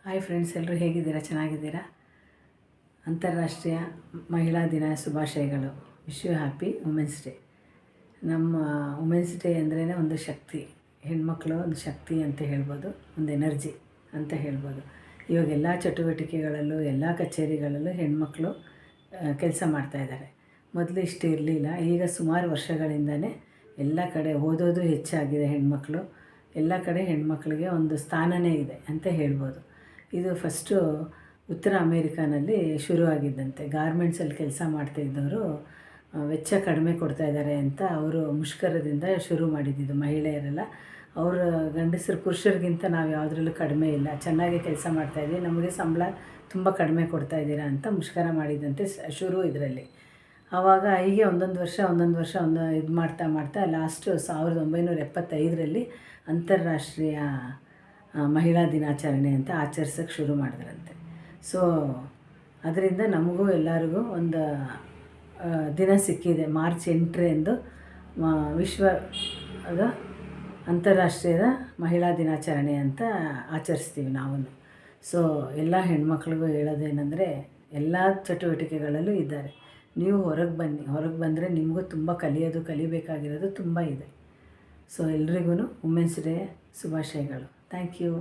Hi friends, ಎಲ್ಲರೂ ಹೇಗಿದ್ದೀರಾ? ಚೆನ್ನಾಗಿದ್ದೀರಾ? ಅಂತಾರಾಷ್ಟ್ರೀಯ ಮಹಿಳಾ ದಿನ ಶುಭಾಶಯಗಳು. Wish you happy women's day. ನಮ್ಮ ವುಮೆನ್ಸ್ ಡೇ ಅಂದ್ರೇ ಒಂದು ಶಕ್ತಿ, ಹೆಣ್ಮಕ್ಳು ಒಂದು ಶಕ್ತಿ ಅಂತ ಹೇಳ್ಬೋದು, ಒಂದು ಎನರ್ಜಿ ಅಂತ ಹೇಳ್ಬೋದು. ಇವಾಗ ಎಲ್ಲ ಚಟುವಟಿಕೆಗಳಲ್ಲೂ ಎಲ್ಲ ಕಚೇರಿಗಳಲ್ಲೂ ಹೆಣ್ಮಕ್ಳು ಕೆಲಸ ಮಾಡ್ತಾಯಿದ್ದಾರೆ. ಮೊದಲು ಇಷ್ಟು ಇರಲಿಲ್ಲ. ಈಗ ಸುಮಾರು ವರ್ಷಗಳಿಂದಲೇ ಎಲ್ಲ ಕಡೆ ಓದೋದು ಹೆಚ್ಚಾಗಿದೆ. ಹೆಣ್ಮಕ್ಳು ಎಲ್ಲ ಕಡೆ ಹೆಣ್ಮಕ್ಳಿಗೆ ಒಂದು ಸ್ಥಾನನೇ ಇದೆ ಅಂತ ಹೇಳ್ಬೋದು. ಇದು ಫಸ್ಟು ಉತ್ತರ ಅಮೇರಿಕಾನಲ್ಲಿ ಶುರುವಾಗಿದ್ದಂತೆ. ಗಾರ್ಮೆಂಟ್ಸಲ್ಲಿ ಕೆಲಸ ಮಾಡ್ತಾಯಿದ್ದವರು ವೆಚ್ಚ ಕಡಿಮೆ ಕೊಡ್ತಾಯಿದ್ದಾರೆ ಅಂತ ಅವರು ಮುಷ್ಕರದಿಂದ ಶುರು ಮಾಡಿದ್ದಿದ್ದು. ಮಹಿಳೆಯರೆಲ್ಲ ಅವರು ಗಂಡಸರು ಪುರುಷರಿಗಿಂತ ನಾವು ಯಾವುದ್ರಲ್ಲೂ ಕಡಿಮೆ ಇಲ್ಲ, ಚೆನ್ನಾಗಿ ಕೆಲಸ ಮಾಡ್ತಾಯಿದ್ದೀವಿ, ನಮಗೆ ಸಂಬಳ ತುಂಬ ಕಡಿಮೆ ಕೊಡ್ತಾಯಿದ್ದೀರಾ ಅಂತ ಮುಷ್ಕರ ಮಾಡಿದ್ದಂತೆ ಶುರು ಇದರಲ್ಲಿ. ಆವಾಗ ಹೀಗೆ ಒಂದೊಂದು ವರ್ಷ ಇದು ಮಾಡ್ತಾ ಲಾಸ್ಟು 1975ರಲ್ಲಿ ಅಂತಾರಾಷ್ಟ್ರೀಯ ಮಹಿಳಾ ದಿನಾಚರಣೆ ಅಂತ ಆಚರಿಸೋಕ್ಕೆ ಶುರು ಮಾಡಿದ್ರಂತೆ. ಸೊ ಅದರಿಂದ ನಮಗೂ ಎಲ್ಲರಿಗೂ ಒಂದು ದಿನ ಸಿಕ್ಕಿದೆ. ಮಾರ್ಚ್ 8ರಂದು ವಿಶ್ವದ ಅಂತಾರಾಷ್ಟ್ರೀಯದ ಮಹಿಳಾ ದಿನಾಚರಣೆ ಅಂತ ಆಚರಿಸ್ತೀವಿ ನಾವು. ಸೊ ಎಲ್ಲ ಹೆಣ್ಮಕ್ಳಿಗೂ ಹೇಳೋದೇನೆಂದರೆ, ಎಲ್ಲ ಚಟುವಟಿಕೆಗಳಲ್ಲೂ ಇದ್ದಾರೆ. ನೀವು ಹೊರಗೆ ಬನ್ನಿ, ಹೊರಗೆ ಬಂದರೆ ನಿಮಗೂ ತುಂಬ ಕಲಿಬೇಕಾಗಿರೋದು ತುಂಬ ಇದೆ. ಸೊ ಎಲ್ರಿಗೂ ವುಮೆನ್ಸ್ ಡೇ ಶುಭಾಶಯಗಳು. Thank you.